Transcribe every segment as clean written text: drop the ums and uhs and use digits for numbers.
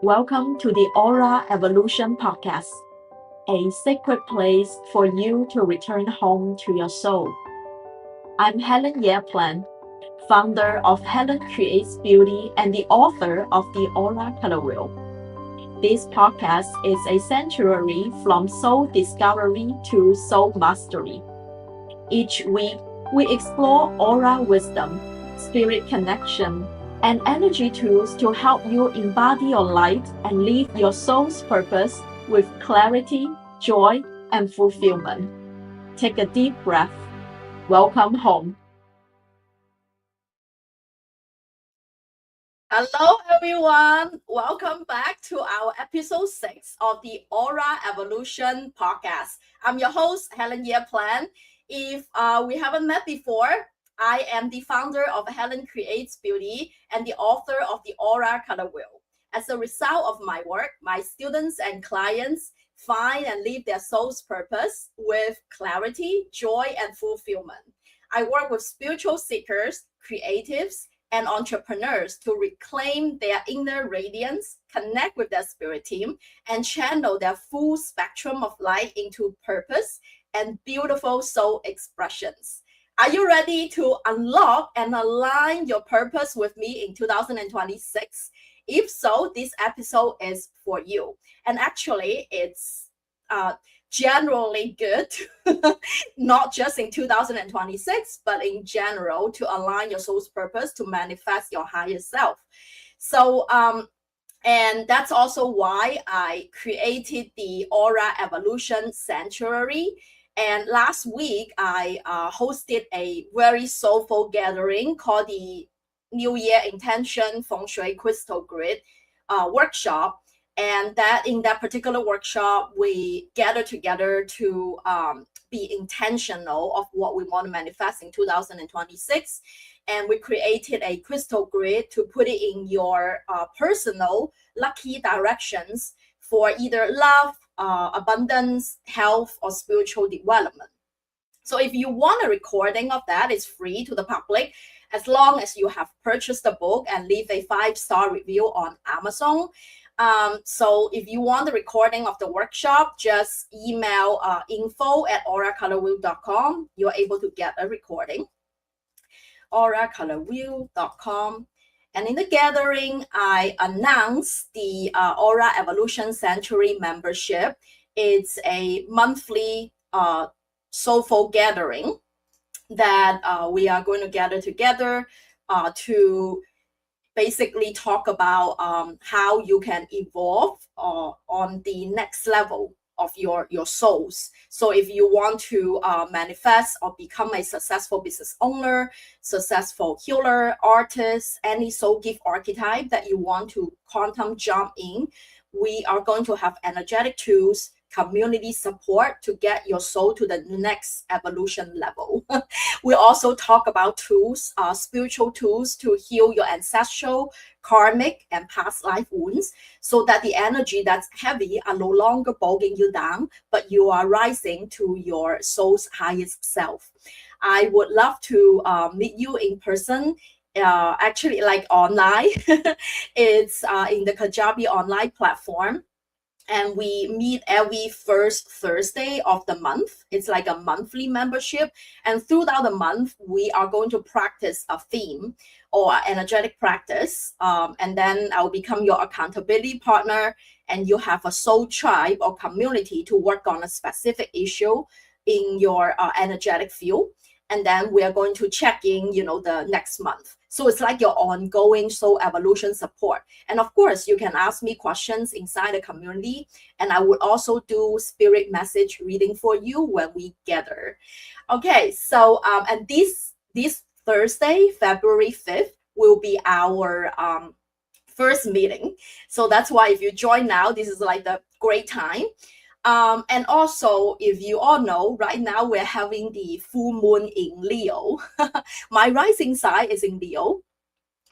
Welcome to the Aura Evolution Podcast, a sacred place for you to return home to your soul. I'm Helen Dicussed, founder of Helen Creates Beauty and the author of the Aura Color Wheel. This podcast is a sanctuary from soul discovery to soul mastery. Each week, we explore aura wisdom, spirit connection, and energy tools to help you embody your light and live your soul's purpose with clarity, joy, and fulfillment. Take a deep breath. Welcome home. Hello, everyone. Welcome back to our episode 6 of the Aura Evolution podcast. I'm your host, Helen Dicussed. If we haven't met before, I am the founder of Helen Creates Beauty and the author of the Aura Color Wheel. As a result of my work, my students and clients find and live their soul's purpose with clarity, joy, and fulfillment. I work with spiritual seekers, creatives, and entrepreneurs to reclaim their inner radiance, connect with their spirit team, and channel their full spectrum of light into purpose and beautiful soul expressions. Are you ready to unlock and align your purpose with me in 2026? If so, this episode is for you. And actually, it's generally good, not just in 2026, but in general, to align your soul's purpose to manifest your higher self. So, and that's also why I created the Aura Evolution Sanctuary. And last week, I hosted a very soulful gathering called the New Year Intention Feng Shui Crystal Grid workshop. And that in that particular workshop, we gather together to be intentional of what we want to manifest in 2026. And we created a crystal grid to put it in your personal lucky directions for either love, abundance, health, or spiritual development. So if you want a recording of that, it's free to the public, as long as you have purchased the book and leave a 5-star review on Amazon. So if you want the recording of the workshop, just email info@auracolorwheel.com. You're able to get a recording. auracolorwheel.com. And in the gathering, I announced the Aura Evolution Sanctuary membership. It's a monthly soulful gathering that we are going to gather together to basically talk about how you can evolve on the next level of your souls. So if you want to manifest or become a successful business owner, successful healer, artist, any soul gift archetype that you want to quantum jump in, we are going to have energetic tools, community support to get your soul to the next evolution level. We also talk about tools, spiritual tools to heal your ancestral, karmic, and past life wounds, so that the energy that's heavy are no longer bogging you down, but you are rising to your soul's highest self. I would love to meet you in person. Actually, like online. It's in the Kajabi online platform. And we meet every first Thursday of the month. It's like a monthly membership. And throughout the month, we are going to practice a theme or energetic practice. And then I'll become your accountability partner. And you have a soul tribe or community to work on a specific issue in your energetic field. And then we are going to check in, the next month. So it's like your ongoing soul evolution support. And of course, you can ask me questions inside the community. And I would also do spirit message reading for you when we gather. Okay, so and this Thursday, February 5th, will be our first meeting. So that's why if you join now, this is like the great time. And also, if you all know, right now we're having the full moon in Leo. My rising sign is in Leo.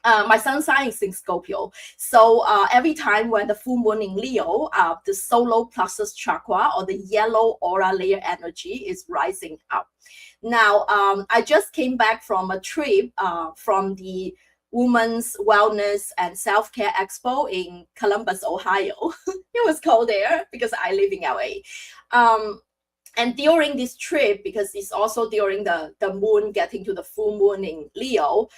My sun sign is in Scorpio. So every time when the full moon in Leo, the solar plexus chakra or the yellow aura layer energy is rising up. Now, I just came back from a trip from the Women's Wellness and Self-Care Expo in Columbus, Ohio. It was cold there because I live in LA. And during this trip, because it's also during the moon getting to the full moon in Leo,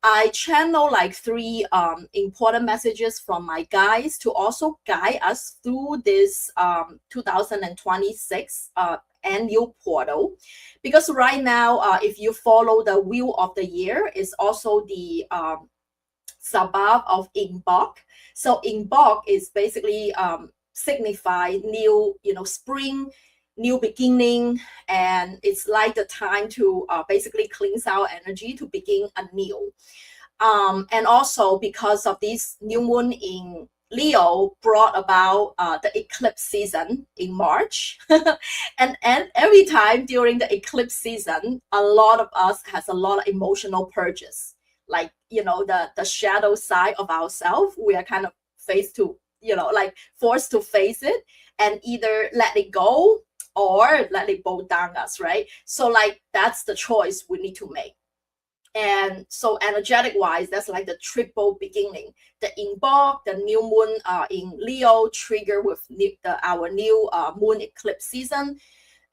I channel like 3 important messages from my guides to also guide us through this 2026 annual portal. Because right now, if you follow the wheel of the year, is also the suburb of Inbok. So Inbok is basically signify new, spring, new beginning, and it's like the time to basically cleanse our energy to begin anew. And also because of this new moon in Leo brought about the eclipse season in March. and every time during the eclipse season, a lot of us has a lot of emotional purges. Like, the shadow side of ourselves, we are kind of faced to, like forced to face it and either let it go or let it bow down us, right? So like that's the choice we need to make. And so energetic wise, that's like the triple beginning. The Inbok, the new moon in Leo trigger with our new moon eclipse season,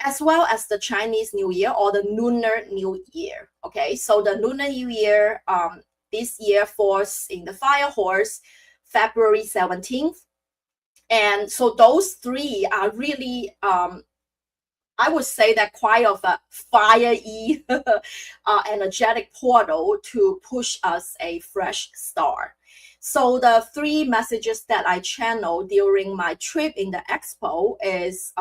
as well as the Chinese New Year or the Lunar New Year. Okay, so the Lunar New Year this year falls in the fire horse, February 17th. And so those 3 are really I would say that quite of a fire-y energetic portal to push us a fresh start. So the 3 messages that I channeled during my trip in the expo is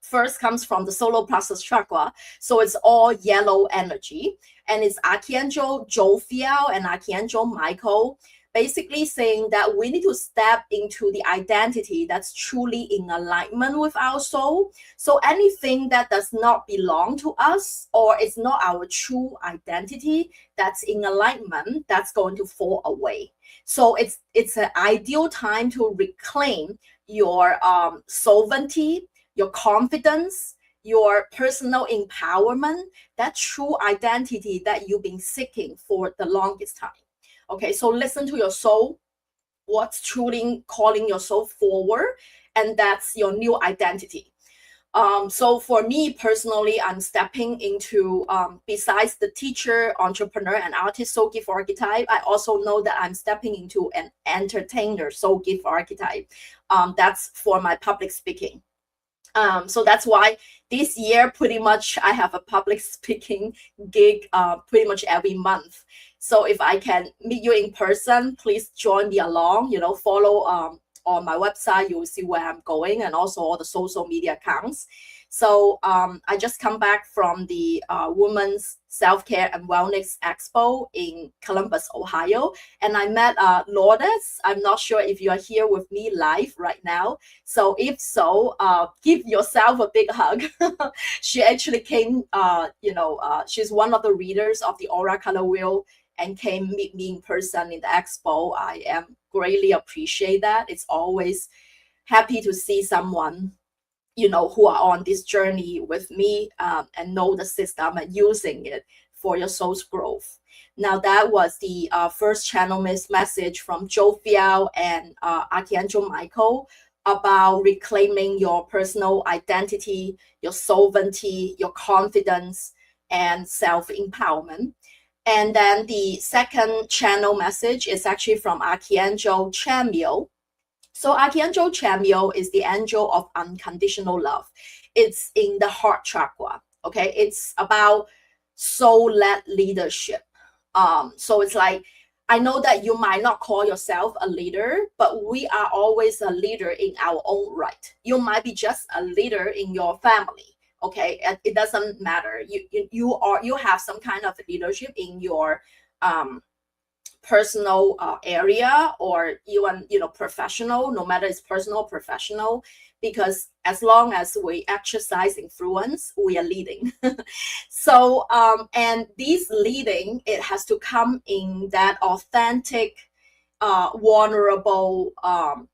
first comes from the solar plexus chakra. So it's all yellow energy, and it's Archangel Jophiel and Archangel Michael, basically saying that we need to step into the identity that's truly in alignment with our soul. So anything that does not belong to us or is not our true identity that's in alignment, that's going to fall away. So it's an ideal time to reclaim your sovereignty, your confidence, your personal empowerment, that true identity that you've been seeking for the longest time. Okay, so listen to your soul, what's truly calling your soul forward, and that's your new identity. So for me personally, I'm stepping into, besides the teacher, entrepreneur, and artist soul gift archetype, I also know that I'm stepping into an entertainer soul gift archetype. That's for my public speaking. So that's why this year, pretty much, I have a public speaking gig pretty much every month. So if I can meet you in person, please join me along, follow on my website, you will see where I'm going, and also all the social media accounts. So I just come back from the Women's Self-Care and Wellness Expo in Columbus, Ohio, and I met Lourdes. I'm not sure if you are here with me live right now. So if so, give yourself a big hug. She actually came, she's one of the readers of the Aura Color Wheel and came meet me in person in the expo. I am greatly appreciate that. It's always happy to see someone, who are on this journey with me and know the system and using it for your soul's growth. Now that was the first channel message from Jophiel and Archangel Michael about reclaiming your personal identity, your sovereignty, your confidence, and self-empowerment. And then the second channel message is actually from Archangel Chamuel. So Archangel Chamuel is the angel of unconditional love. It's in the heart chakra. Okay, it's about soul-led leadership. So it's like, I know that you might not call yourself a leader, but we are always a leader in our own right. You might be just a leader in your family. Okay, it doesn't matter. You have some kind of leadership in your personal area, or even professional, no matter it's personal or professional, because as long as we exercise influence, we are leading. So and this leading, it has to come in that authentic vulnerable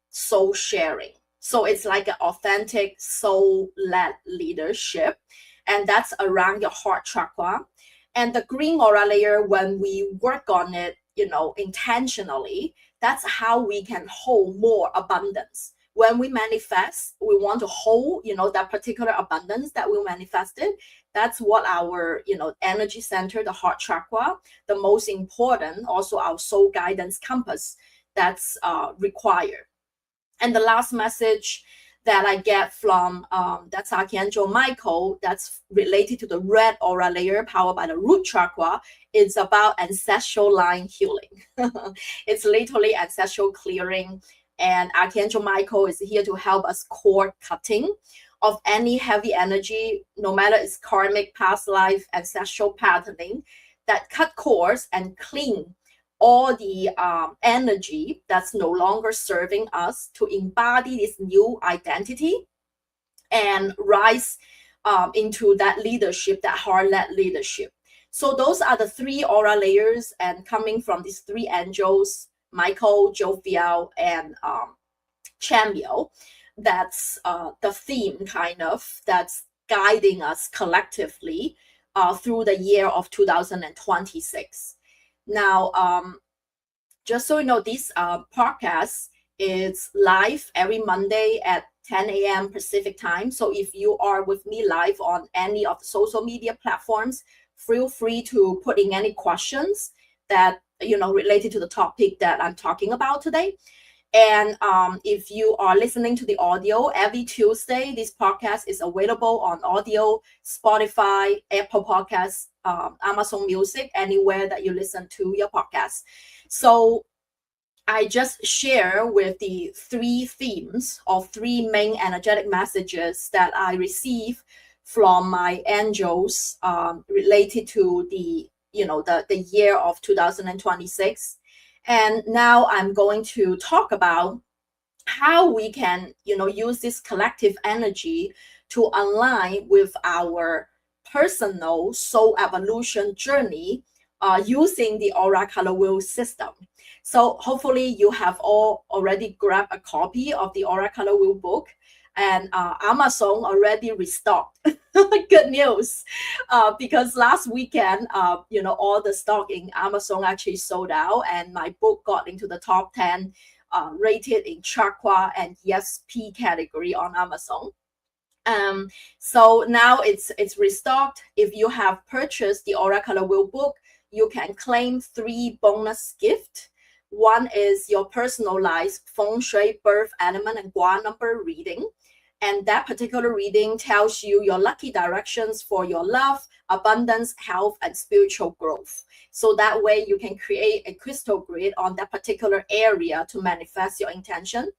soul sharing. So it's like an authentic soul-led leadership, and that's around your heart chakra. And the green aura layer, when we work on it, intentionally, that's how we can hold more abundance. When we manifest, we want to hold, that particular abundance that we manifested. That's what our, energy center, the heart chakra, the most important, also our soul guidance compass, that's required. And the last message that I get from that's Archangel Michael, that's related to the red aura layer powered by the root chakra. It's about ancestral line healing. It's literally ancestral clearing, and Archangel Michael is here to help us cord cutting of any heavy energy, no matter it's karmic, past life, ancestral patterning, that cut cords and clean all the energy that's no longer serving us, to embody this new identity and rise into that leadership, that heart-led leadership. So those are the three aura layers, and coming from these three angels, Michael, Jophiel, and Chamuel, that's the theme kind of that's guiding us collectively through the year of 2026. Now, just so you know, this podcast is live every Monday at 10 a.m. Pacific time. So if you are with me live on any of the social media platforms, feel free to put in any questions that, related to the topic that I'm talking about today. And if you are listening to the audio, every Tuesday, this podcast is available on audio, Spotify, Apple Podcasts, Amazon Music, anywhere that you listen to your podcast. So I just share with the three themes or three main energetic messages that I receive from my angels related to the year of 2026. And now I'm going to talk about how we can, use this collective energy to align with our personal soul evolution journey using the aura color wheel system. So hopefully you have all already grabbed a copy of the aura color wheel book, and Amazon already restocked. Good news, because last weekend, all the stock in Amazon actually sold out, and my book got into the top 10 rated in chakra and ESP category on Amazon. So now it's restocked. If you have purchased the aura color wheel book, you can claim 3 bonus gifts. One is your personalized feng shui birth element and gua number reading. And that particular reading tells you your lucky directions for your love, abundance, health, and spiritual growth. So that way you can create a crystal grid on that particular area to manifest your intention.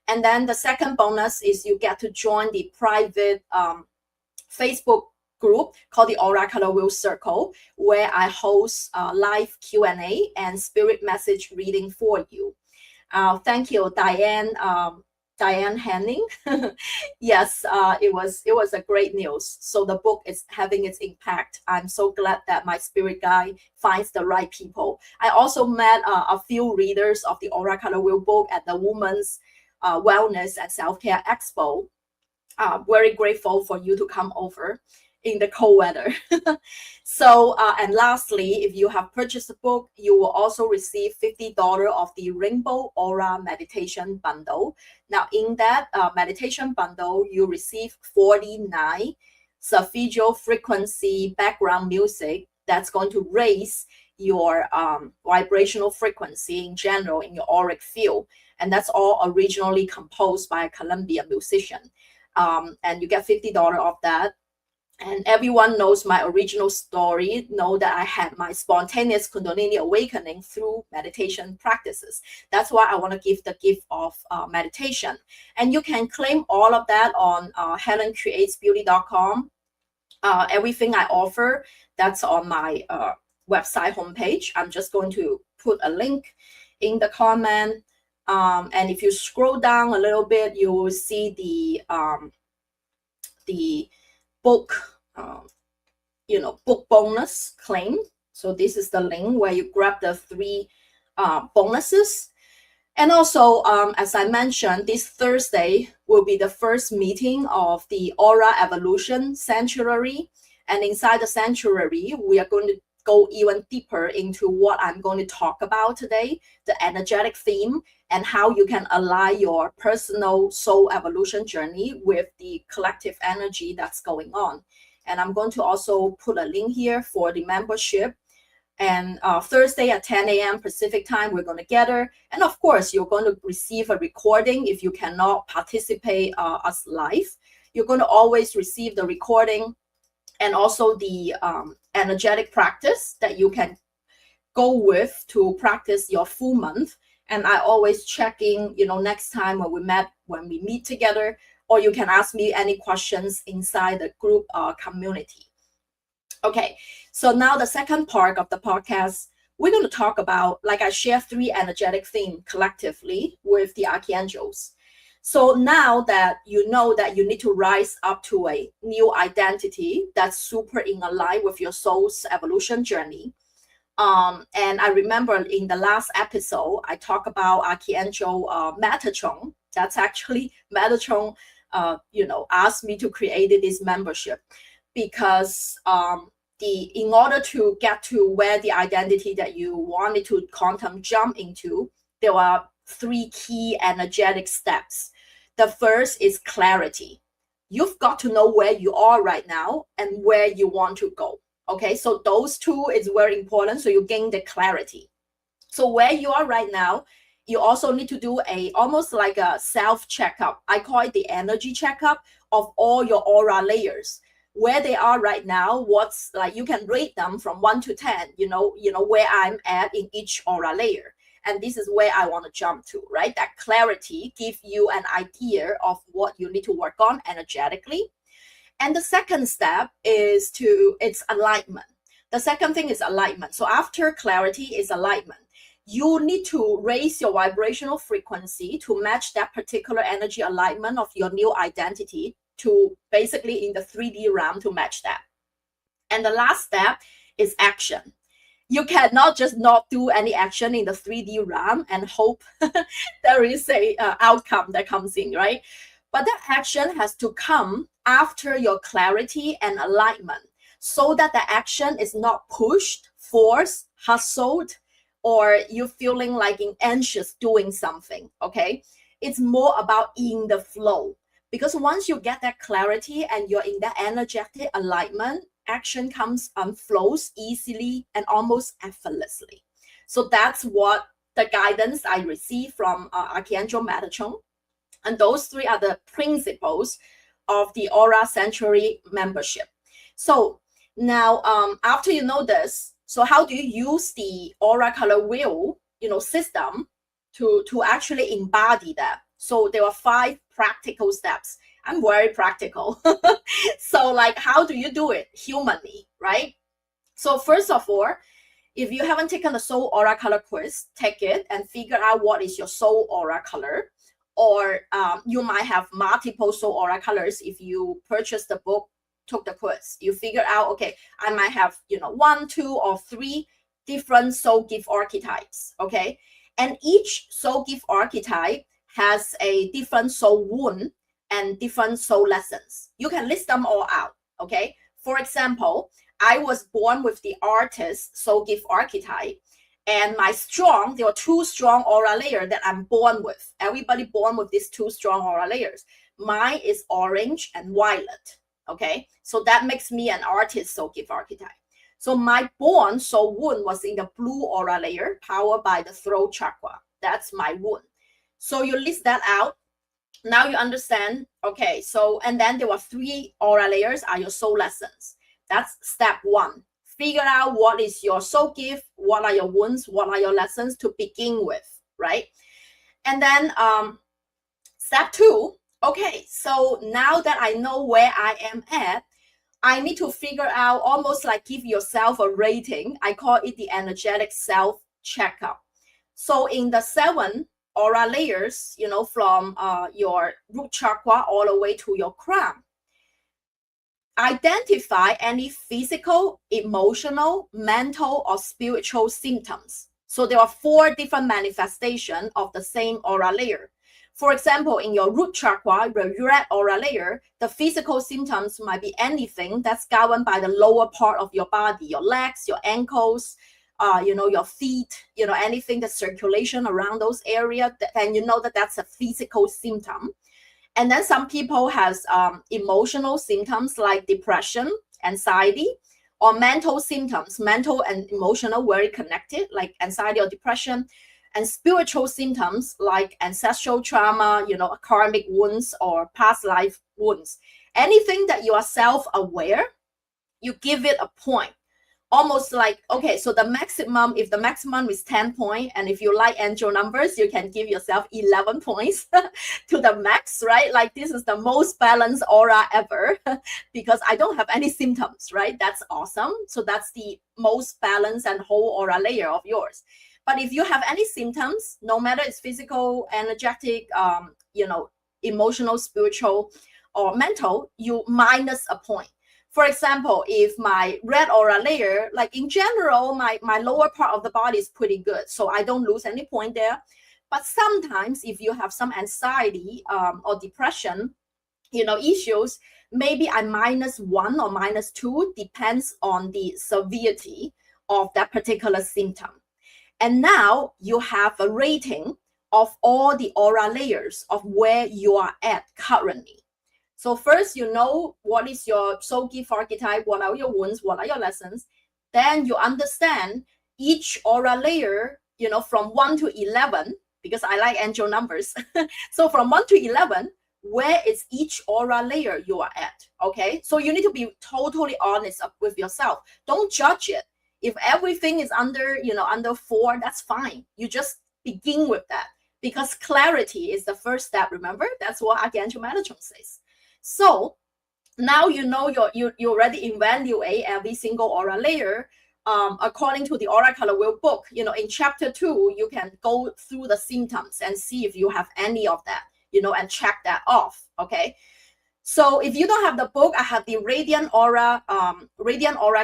And then the second bonus is you get to join the private Facebook group called the Aura Color Wheel Circle, where I host live Q&A and spirit message reading for you. Thank you, Diane Henning. Yes, it was a great news. So the book is having its impact. I'm so glad that my spirit guide finds the right people. I also met a few readers of the Aura Color Wheel book at the Women's Wellness and Self-Care Expo. Very grateful for you to come over in the cold weather. So, and lastly, if you have purchased the book, you will also receive $50 of the Rainbow Aura Meditation Bundle. Now, in that meditation bundle, you receive 49 solfeggio frequency background music that's going to raise your vibrational frequency in general in your auric field. And that's all originally composed by a Colombian musician. And you get $50 of that. And everyone knows my original story, know that I had my spontaneous Kundalini awakening through meditation practices. That's why I want to give the gift of meditation. And you can claim all of that on HelenCreatesBeauty.com. Everything I offer, that's on my website homepage. I'm just going to put a link in the comment. And if you scroll down a little bit, you will see the book, book bonus claim. So this is the link where you grab the 3 bonuses. And also, as I mentioned, this Thursday will be the first meeting of the Aura Evolution Sanctuary. And inside the sanctuary, we are going to go even deeper into what I'm going to talk about today, the energetic theme, and how you can align your personal soul evolution journey with the collective energy that's going on. And I'm going to also put a link here for the membership. And Thursday at 10 a.m. Pacific time, we're going to gather. And of course, you're going to receive a recording if you cannot participate as live. You're going to always receive the recording and also the energetic practice that you can go with to practice your full month. And I always check in, next time when we meet together, or you can ask me any questions inside the group community. Okay, so now the second part of the podcast, we're going to talk about, like I share 3 energetic themes collectively with the archangels. So now that you know that you need to rise up to a new identity that's super in line with your soul's evolution journey. And I remember in the last episode, I talked about Archangel Metatron. That's actually Metatron, asked me to create this membership because in order to get to where the identity that you wanted to quantum jump into, there are 3 key energetic steps. The first is clarity. You've got to know where you are right now and where you want to go. Okay, so those 2 is very important. So you gain the clarity. So where you are right now, you also need to do almost like a self checkup. I call it the energy checkup of all your aura layers. Where they are right now, what's like, you can rate them from 1 to 10, where I'm at in each aura layer. And this is where I want to jump to, right? That clarity gives you an idea of what you need to work on energetically. And the second step is it's alignment. The second thing is alignment. So after clarity is alignment. You need to raise your vibrational frequency to match that particular energy alignment of your new identity, to basically in the 3D realm to match that. And the last step is action. You cannot just not do any action in the 3D realm and hope there is a outcome that comes in, right? But that action has to come after your clarity and alignment, so that the action is not pushed, forced, hustled, or you feeling like anxious doing something, okay? It's more about in the flow. Because once you get that clarity and you're in that energetic alignment, action comes and flows easily and almost effortlessly. So that's what the guidance I received from Archangel Metatron. And those 3 are the principles of the Aura Sanctuary membership. So now, after you know this, so how do you use the Aura Color Wheel, system to actually embody that? So there are 5 practical steps. I'm very practical. So like, how do you do it humanly, right? So first of all, if you haven't taken the Soul Aura Color quiz, take it and figure out what is your soul aura color. Or you might have multiple soul aura colors. If you purchase the book, took the quiz, you figure out, okay, I might have 1, 2, or 3 different soul gift archetypes. Okay, and each soul gift archetype has a different soul wound and different soul lessons. You can list them all out. Okay, for example, I was born with the artist soul gift archetype, and there were 2 strong aura layers that I'm born with. Everybody born with these 2 strong aura layers. Mine is orange and violet. Okay, so that makes me an artist soul gift archetype. So my born soul wound was in the blue aura layer, powered by the throat chakra. That's my wound. So you list that out. Now you understand. Okay, so and then there were 3 aura layers are your soul lessons. That's step 1. Figure out what is your soul gift, what are your wounds, what are your lessons to begin with, right? And then step 2, okay, so now that I know where I am at, I need to figure out, almost like give yourself a rating. I call it the energetic self checkup. So in the 7 aura layers, from your root chakra all the way to your crown, identify any physical, emotional, mental, or spiritual symptoms. So there are 4 different manifestations of the same aura layer. For example, in your root chakra, the red aura layer, the physical symptoms might be anything that's governed by the lower part of your body, your legs, your ankles, your feet, anything, the circulation around those areas, and that's a physical symptom. And then some people has emotional symptoms like depression, anxiety, or mental symptoms, mental and emotional very connected, like anxiety or depression, and spiritual symptoms like ancestral trauma, karmic wounds or past life wounds. Anything that you are self-aware, you give it a point. Almost like, okay, so the maximum, if the maximum is 10 points, and if you like angel numbers, you can give yourself 11 points to the max, right? Like this is the most balanced aura ever because I don't have any symptoms, right? That's awesome. So that's the most balanced and whole aura layer of yours. But if you have any symptoms, no matter it's physical, energetic, emotional, spiritual, or mental, you minus a point. For example, if my red aura layer, like in general, my lower part of the body is pretty good, so I don't lose any point there. But sometimes if you have some anxiety or depression, issues, maybe I -1 or -2, depends on the severity of that particular symptom. And now you have a rating of all the aura layers of where you are at currently. So first, what is your soul gift archetype, what are your wounds, what are your lessons. Then you understand each aura layer, from 1 to 11, because I like angel numbers. So from 1 to 11, where is each aura layer you are at, okay? So you need to be totally honest with yourself. Don't judge it. If everything is under 4, that's fine. You just begin with that, because clarity is the first step, remember? That's what Archangel Metatron says. So now you already evaluate every single aura layer according to the Aura Color Wheel book. In chapter 2, you can go through the symptoms and see if you have any of that, and check that off, okay? So if you don't have the book, I have the Radiant Aura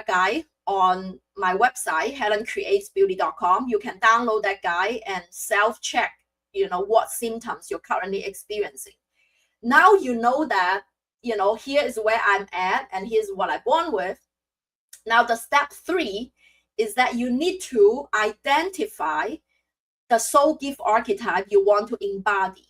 guide on my website, HelenCreatesBeauty.com. You can download that guide and self-check, what symptoms you're currently experiencing. Now you know that, here is where I'm at and here's what I'm born with. Now the step 3 is that you need to identify the soul gift archetype you want to embody.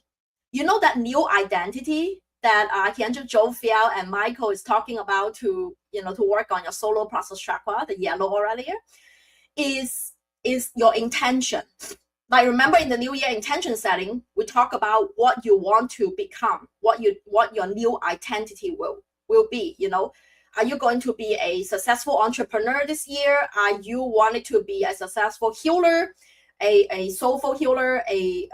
That new identity that Archangel Jophiel and Michael is talking about to work on your solar plexus chakra, the yellow aura layer, is your intention. Like, remember in the New Year intention setting, we talk about what you want to become, what your new identity will be. Are you going to be a successful entrepreneur this year? Are you wanting to be a successful healer, a soulful healer, a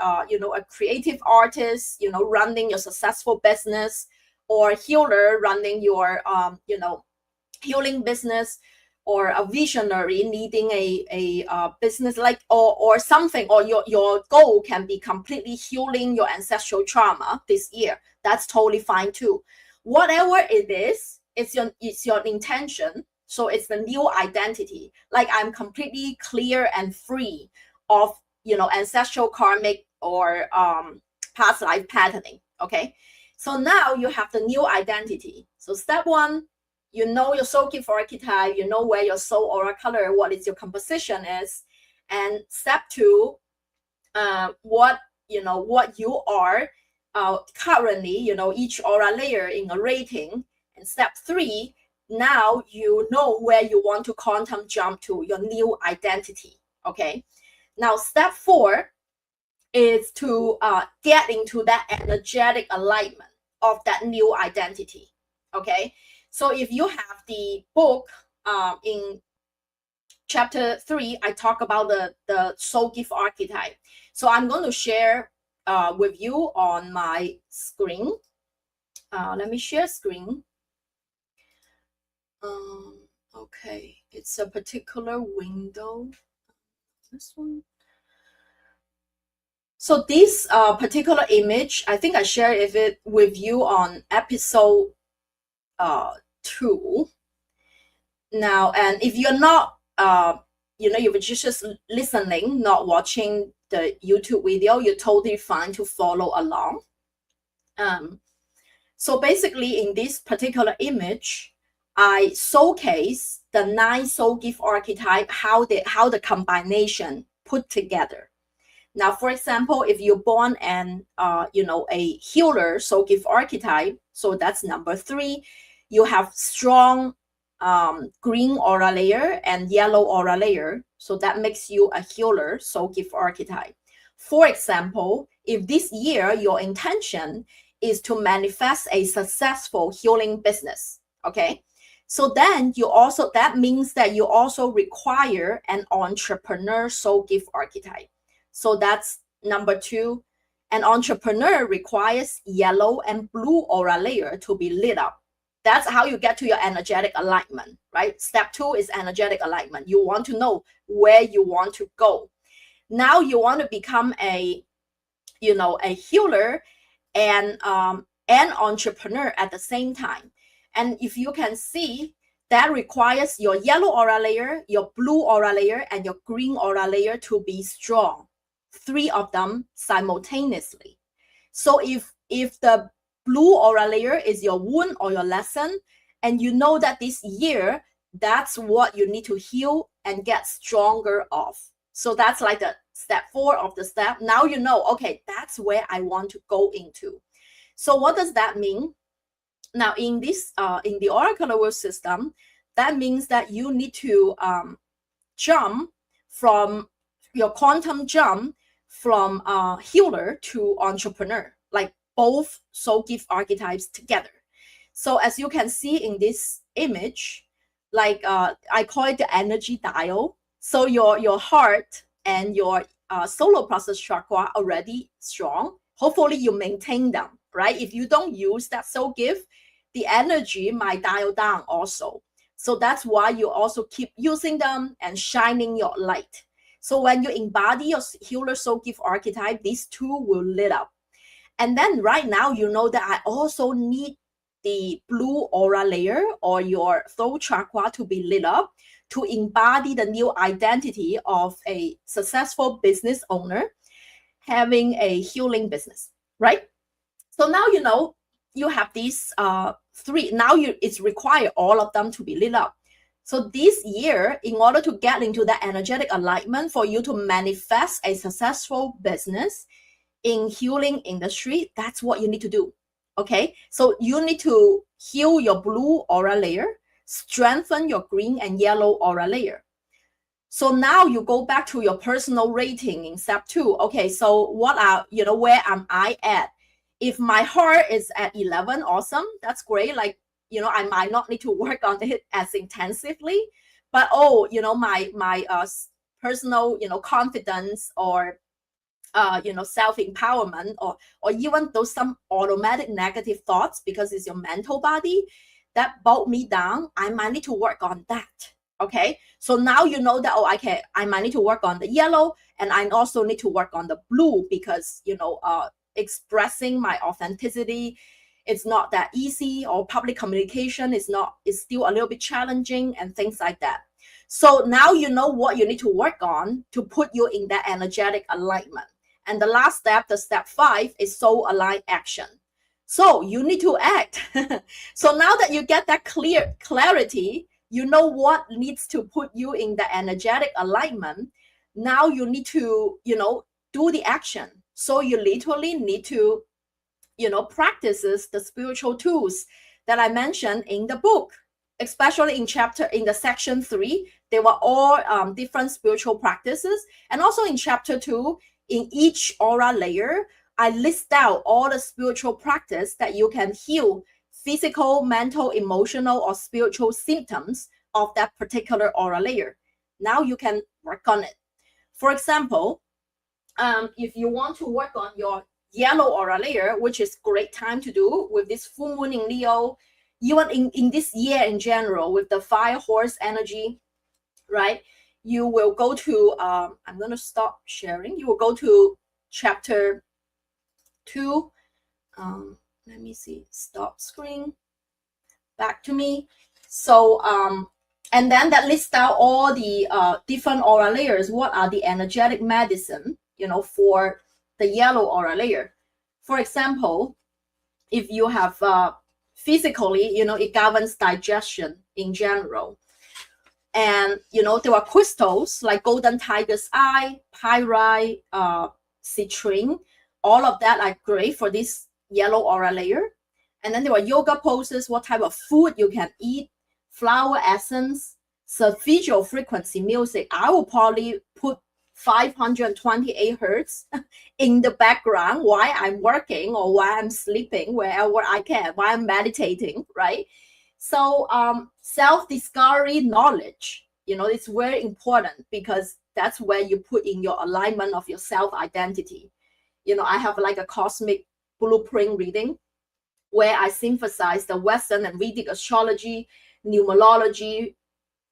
creative artist, running your successful business, or healer running your healing business, or a visionary needing a business, like, or something, or your goal can be completely healing your ancestral trauma this year. That's totally fine too. Whatever it is, it's your intention. So it's the new identity. Like, I'm completely clear and free of ancestral karmic or past life patterning. Okay, so now you have the new identity. So step 1, your soul gift archetype, where your soul aura color, what is your composition is. And step 2, what you are currently, each aura layer in a rating. And step 3, now you know where you want to quantum jump to, your new identity. Okay, now step 4 is to get into that energetic alignment of that new identity. Okay, so if you have the book in chapter 3, I talk about the soul gift archetype. So I'm going to share with you on my screen. Let me share screen. Okay, it's a particular window. This one. So this particular image, I think I shared it with you on episode 2. Now, and if you're not, if you're just listening, not watching the YouTube video, you're totally fine to follow along. So basically in this particular image, I showcase the 9 soul gift archetype, how the combination put together. Now, for example, if you're born and a healer soul gift archetype, so that's number 3, you have strong green aura layer and yellow aura layer. So that makes you a healer soul gift archetype. For example, if this year your intention is to manifest a successful healing business, okay? So then that means that you also require an entrepreneur soul gift archetype. So that's number 2. An entrepreneur requires yellow and blue aura layer to be lit up. That's how you get to your energetic alignment, right? Step 2 is energetic alignment. You want to know where you want to go. Now you want to become a healer and entrepreneur at the same time. And if you can see, that requires your yellow aura layer, your blue aura layer, and your green aura layer to be strong. 3 of them simultaneously. So if the blue aura layer is your wound or your lesson, and you know that this year, that's what you need to heal and get stronger of. So that's like the step 4 of the step. Now you know, okay, that's where I want to go into. So what does that mean? Now in this in the oracular word system, that means that you need to jump from your quantum jump from healer to entrepreneur, like both soul gift archetypes together. So as you can see in this image, like I call it the energy dial. So your heart and your solar plexus chakra already strong. Hopefully you maintain them, right? If you don't use that soul gift, the energy might dial down also. So that's why you also keep using them and shining your light. So when you embody your healer soul gift archetype, these 2 will lit up. And then right now, you know that I also need the blue aura layer or your throat chakra to be lit up to embody the new identity of a successful business owner having a healing business, right? So now you know you have these 3. Now it's required all of them to be lit up. So this year, in order to get into that energetic alignment for you to manifest a successful business in healing industry, that's what you need to do. Okay, so you need to heal your blue aura layer, strengthen your green and yellow aura layer. So now you go back to your personal rating in step 2. Okay, so where am I at? If my heart is at 11, awesome, that's great. Like, I might not need to work on it as intensively, but my personal, confidence or self-empowerment or even those some automatic negative thoughts, because it's your mental body that brought me down, I might need to work on that. Okay, so now you know that, I might need to work on the yellow, and I also need to work on the blue, because expressing my authenticity, it's not that easy, or public communication is still a little bit challenging, and things like that. So now you know what you need to work on to put you in that energetic alignment. And the last step, the step 5, is soul aligned action. So you need to act. So now that you get that clarity, you know what needs to put you in the energetic alignment. Now you need to, do the action. So you literally need to, practices the spiritual tools that I mentioned in the book, especially in the section 3, they were all different spiritual practices. And also in chapter 2, in each aura layer, I list out all the spiritual practice that you can heal physical, mental, emotional, or spiritual symptoms of that particular aura layer. Now you can work on it. For example, if you want to work on your yellow aura layer, which is great time to do with this full moon in Leo, even in this year in general, with the fire horse energy, right? You will go to, I'm going to stop sharing. You will go to chapter 2. Let me see, stop screen, back to me. So, and then that lists out all the different aura layers. What are the energetic medicine for the yellow aura layer. For example, if you have physically, it governs digestion in general. And, there are crystals like golden tiger's eye, pyrite, citrine. All of that are great for this yellow aura layer. And then there are yoga poses, what type of food you can eat, flower essence, visual frequency music. I will probably put 528 hertz in the background while I'm working or while I'm sleeping, wherever I can, while I'm meditating, right? So self-discovery knowledge, it's very important, because that's where you put in your alignment of your self-identity. I have like a cosmic blueprint reading where I synthesize the Western and Vedic astrology, numerology,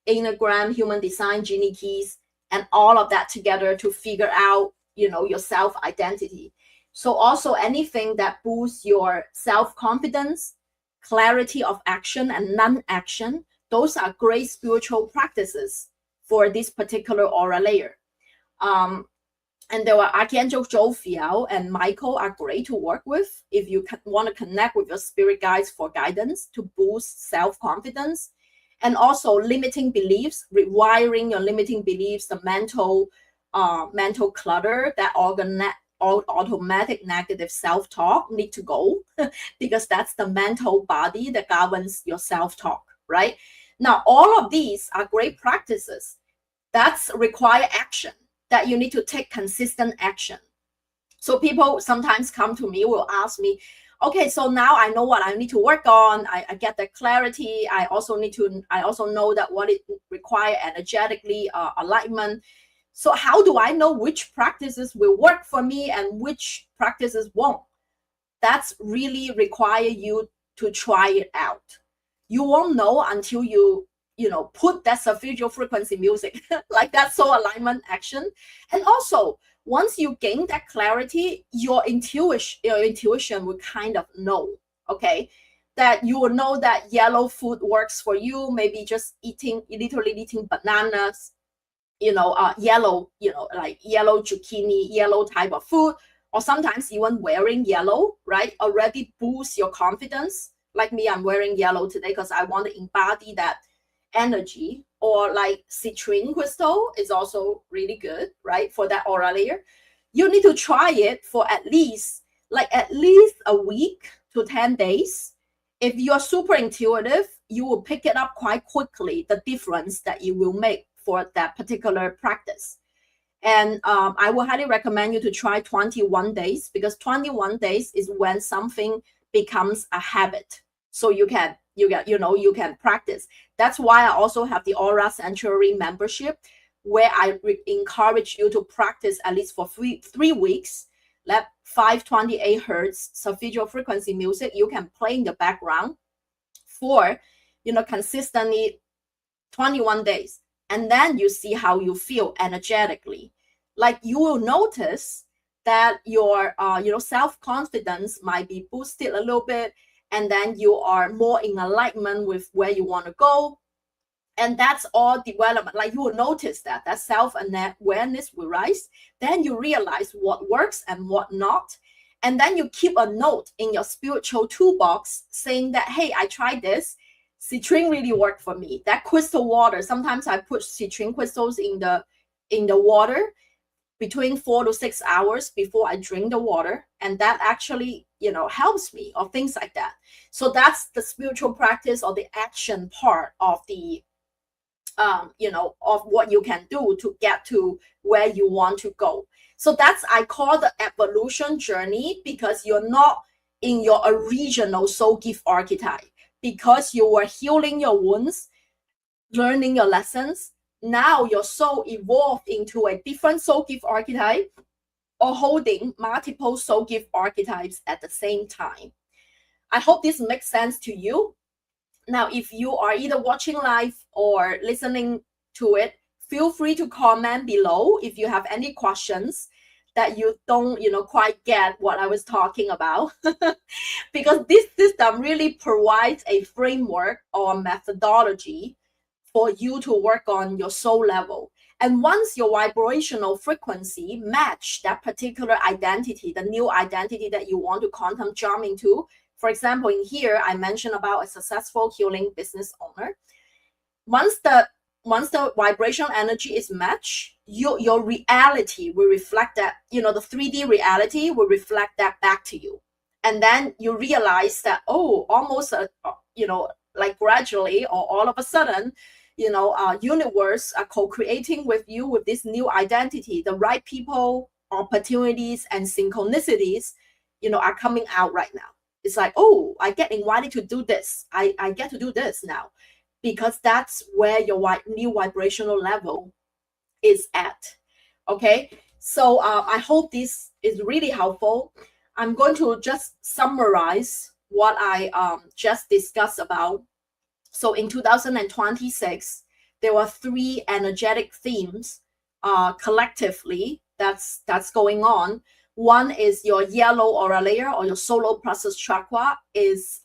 Enneagram, human design, Genie keys, and all of that together to figure out, your self-identity. So also anything that boosts your self-confidence, clarity of action and non-action, those are great spiritual practices for this particular aura layer. And there are Archangel Jophiel and Michael are great to work with if you want to connect with your spirit guides for guidance to boost self-confidence. And also limiting beliefs, rewiring your limiting beliefs, the mental clutter, that automatic negative self-talk need to go because that's the mental body that governs your self-talk, right? Now, all of these are great practices that require action, that you need to take consistent action. So people sometimes come to me, will ask me, okay, so now I know what I need to work on. I get the clarity. I also know that what it requires energetically, alignment. So how do I know which practices will work for me and which practices won't? That's really require you to try it out. You won't know until you put that visual frequency music like that soul alignment action. And also, once you gain that clarity, your intuition will kind of know, okay, that you will know that yellow food works for you. Maybe just literally eating bananas, yellow, like yellow zucchini, yellow type of food, or sometimes even wearing yellow, right, already boosts your confidence. Like me, I'm wearing yellow today because I want to embody that energy. Or like citrine crystal is also really good, right, for that aura layer. You need to try it for at least a week to 10 days. If you're super intuitive, you will pick it up quite quickly, the difference that you will make for that particular practice. And I will highly recommend you to try 21 days, because 21 days is when something becomes a habit. So you can practice. That's why I also have the Aura Sanctuary membership, where I encourage you to practice at least for 3 weeks. Let 528 hertz visual frequency music you can play in the background for consistently 21 days. And then you see how you feel energetically. Like you will notice that your self-confidence might be boosted a little bit, and then you are more in alignment with where you want to go. And that's all development. Like you will notice that self-awareness will rise. Then you realize what works and what not. And then you keep a note in your spiritual toolbox saying that, hey, I tried this. Citrine really worked for me. That crystal water, sometimes I put citrine crystals in the water between 4 to 6 hours before I drink the water. And that actually, helps me, or things like that. So that's the spiritual practice or the action part of the, of what you can do to get to where you want to go. So that's, I call the evolution journey, because you're not in your original soul gift archetype, because you were healing your wounds, learning your lessons. Now your soul evolved into a different soul gift archetype, or holding multiple soul gift archetypes at the same time. I hope this makes sense to you. Now, if you are either watching live or listening to it, feel free to comment below if you have any questions that you don't, quite get what I was talking about. Because this system really provides a framework or methodology for you to work on your soul level. And once your vibrational frequency match that particular identity, the new identity that you want to quantum jump into, for example, in here, I mentioned about a successful healing business owner. Once the vibrational energy is matched, your reality will reflect that, the 3D reality will reflect that back to you. And then you realize that, almost, like gradually or all of a sudden, universe are co-creating with you with this new identity. The right people, opportunities, and synchronicities, are coming out right now. It's like, I get invited to do this. I get to do this now, because that's where your new vibrational level is at. Okay, so I hope this is really helpful. I'm going to just summarize what I just discussed about. So in 2026, there were 3 energetic themes collectively that's going on. One is your yellow aura layer, or your solar plexus chakra is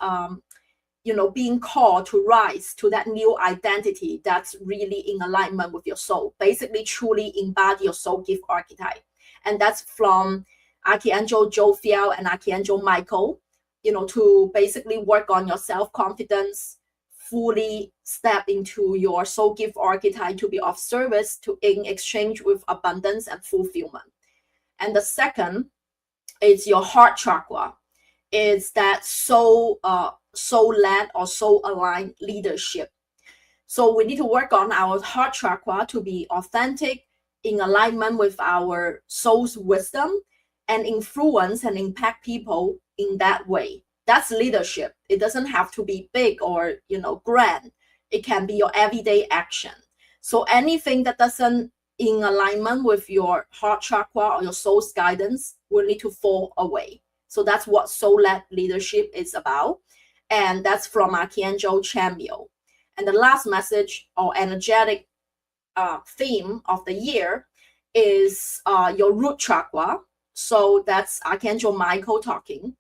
being called to rise to that new identity that's really in alignment with your soul. Basically, truly embody your soul gift archetype. And that's from Archangel Jophiel and Archangel Michael, to basically work on your self-confidence, fully step into your soul gift archetype to be of service in exchange with abundance and fulfillment. And the second is your heart chakra. It's that soul-led or soul-aligned leadership. So we need to work on our heart chakra to be authentic, in alignment with our soul's wisdom, and influence and impact people in that way. That's leadership. It doesn't have to be big or grand. It can be your everyday action. So anything that doesn't in alignment with your heart chakra or your soul's guidance will need to fall away. So that's what soul-led leadership is about. And that's from Archangel Chamuel. And the last message or energetic theme of the year is your root chakra. So that's Archangel Michael talking.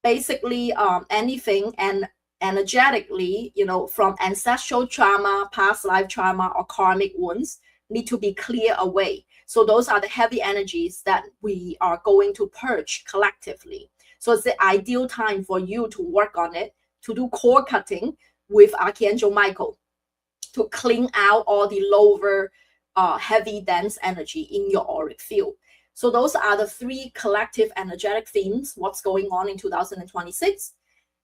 Basically, anything and energetically, from ancestral trauma, past life trauma, or karmic wounds need to be cleared away. So those are the heavy energies that we are going to purge collectively. So it's the ideal time for you to work on it, to do core cutting with Archangel Michael, to clean out all the lower, heavy, dense energy in your auric field. So those are the 3 collective energetic themes, what's going on in 2026.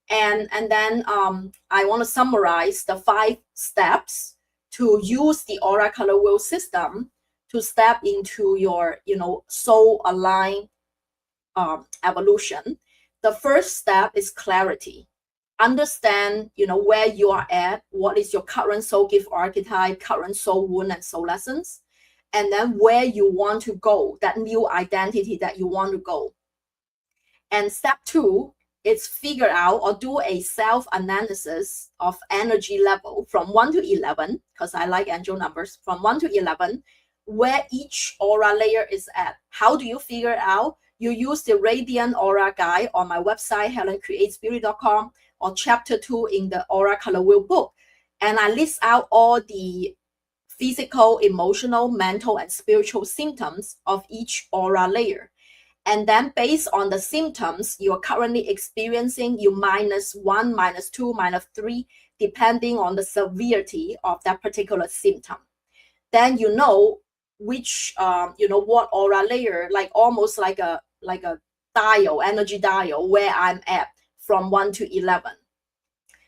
And then I want to summarize the 5 steps to use the aura color wheel system to step into your, soul aligned evolution. The first step is clarity. Understand, where you are at, what is your current soul gift archetype, current soul wound and soul lessons, and then where you want to go, that new identity that you want to go. And step 2 is figure out or do a self-analysis of energy level from 1 to 11, because I like angel numbers, from 1 to 11, where each aura layer is at. How do you figure it out? You use the Radiant Aura Guide on my website, helencreatespirit.com, or chapter 2 in the Aura Color Wheel book. And I list out all the physical, emotional, mental, and spiritual symptoms of each aura layer. And then based on the symptoms you're currently experiencing, you -1, -2, -3, depending on the severity of that particular symptom. Then you know which, what aura layer, like almost like a dial, energy dial, where I'm at from 1 to 11.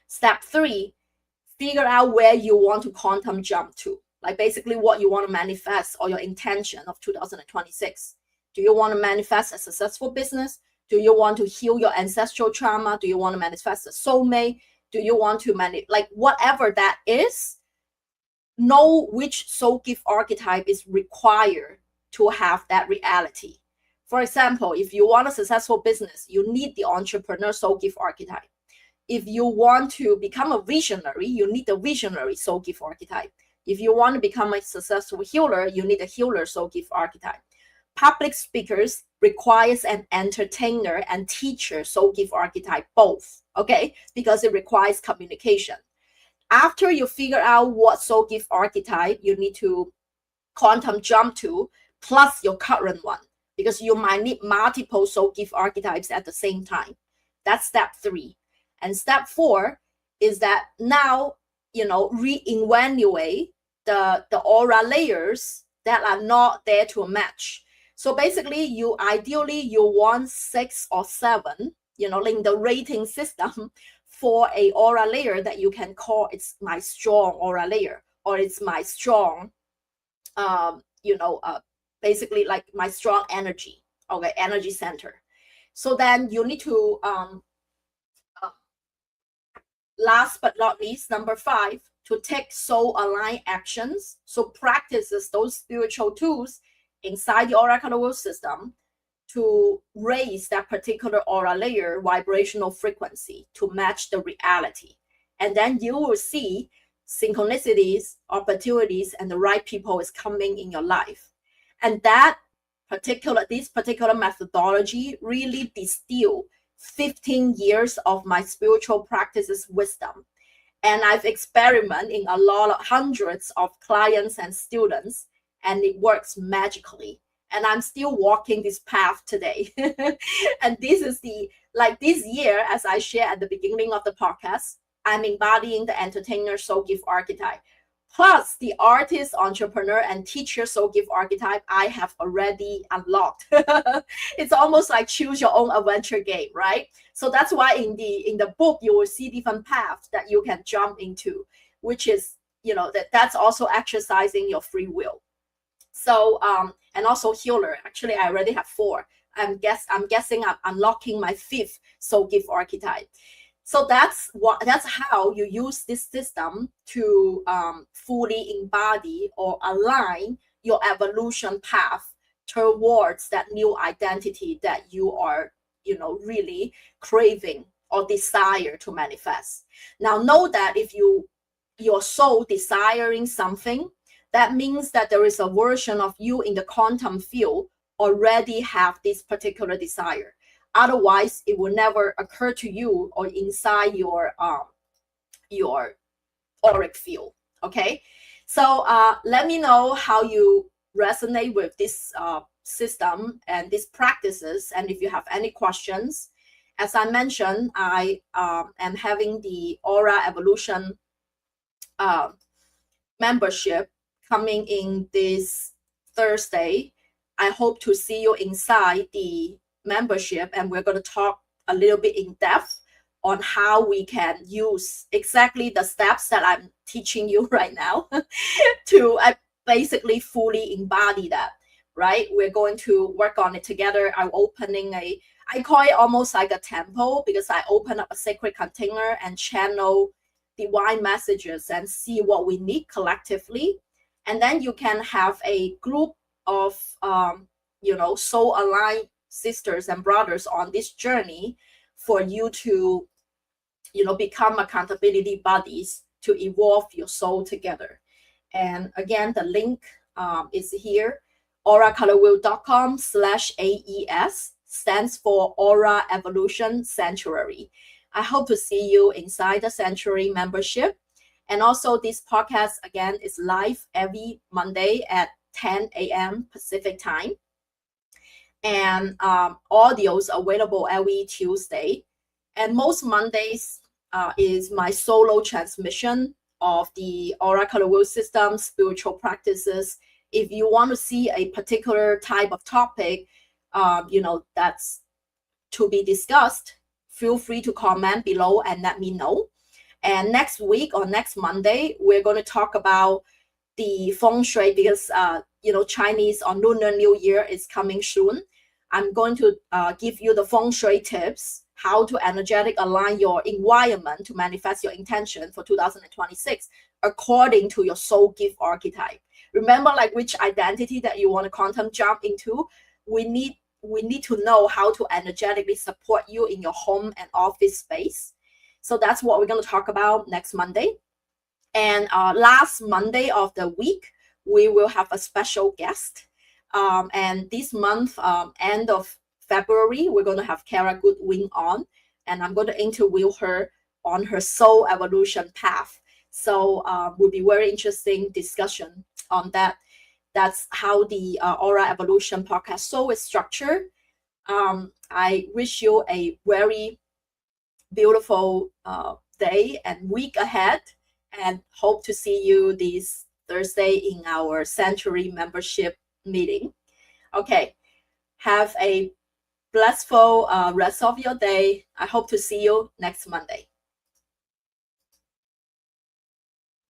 Step 3, figure out where you want to quantum jump to, like basically what you want to manifest or your intention of 2026. Do you want to manifest a successful business? Do you want to heal your ancestral trauma? Do you want to manifest a soulmate? Do you want to like whatever that is, know which soul gift archetype is required to have that reality. For example, if you want a successful business, you need the entrepreneur soul gift archetype. If you want to become a visionary, you need the visionary soul gift archetype. If you want to become a successful healer, you need a healer soul gift archetype. Public speakers requires an entertainer and teacher soul gift archetype, both, okay? Because it requires communication. After you figure out what soul gift archetype you need to quantum jump to, plus your current one, because you might need multiple soul gift archetypes at the same time. That's step 3. And step 4 is that now, re-evaluate the aura layers that are not there to match. So basically, you want 6 or 7, in the rating system for a aura layer that you can call it's my strong aura layer, or it's my strong, basically like my strong energy, okay, energy center. So then you need to, last but not least, number 5, to take soul aligned actions. So practices those spiritual tools inside the oracle world system to raise that particular aura layer vibrational frequency to match the reality. And then you will see synchronicities, opportunities, and the right people is coming in your life. And this particular methodology really distill 15 years of my spiritual practices wisdom. And I've experimented in a lot of hundreds of clients and students, and it works magically. And I'm still walking this path today. And this is this year, as I shared at the beginning of the podcast, I'm embodying the entertainer soul gift archetype. Plus the artist, entrepreneur, and teacher soul gift archetype I have already unlocked. It's almost like choose your own adventure game, right? So that's why in the book you will see different paths that you can jump into, which is, that's also exercising your free will. So and also healer. Actually, I already have 4. I'm guessing I'm unlocking my 5th soul gift archetype. So that's how you use this system to fully embody or align your evolution path towards that new identity that you are, really craving or desire to manifest. Now, know that if your soul desiring something, that means that there is a version of you in the quantum field already have this particular desire. Otherwise, it will never occur to you or inside your auric field. Okay, so let me know how you resonate with this system and these practices, and if you have any questions. As I mentioned, I am having the Aura Evolution membership coming in this Thursday. I hope to see you inside the membership, and we're going to talk a little bit in depth on how we can use exactly the steps that I'm teaching you right now to basically fully embody that, right? We're going to work on it together. I'm opening I call it almost like a temple, because I open up a sacred container and channel divine messages and see what we need collectively. And then you can have a group of soul aligned sisters and brothers on this journey for you to become accountability buddies to evolve your soul together. And again, the link is here, auracolorwheel.com/AES, stands for Aura Evolution Sanctuary. I hope to see you inside the Sanctuary membership. And also this podcast again is live every Monday at 10 a.m. Pacific time. And audios available every Tuesday. And most Mondays is my solo transmission of the Oracle Wheel System spiritual practices. If you want to see a particular type of topic, that's to be discussed, feel free to comment below and let me know. And next week or next Monday, we're going to talk about the feng shui, because Chinese or Lunar New Year is coming soon. I'm going to give you the feng shui tips, how to energetic align your environment to manifest your intention for 2026 according to your soul gift archetype. Remember, like which identity that you want to quantum jump into. We need to know how to energetically support you in your home and office space. So that's what we're going to talk about next Monday. And last Monday of the week, we will have a special guest. And this month, end of February, we're going to have Kara Goodwin on, and I'm going to interview her on her soul evolution path. So will be very interesting discussion on that. that's how the Aura Evolution podcast show is structured. I wish you a very beautiful day and week ahead, and hope to see you this Thursday in our Sanctuary membership meeting. Okay, have a blissful rest of your day. I hope to see you next Monday.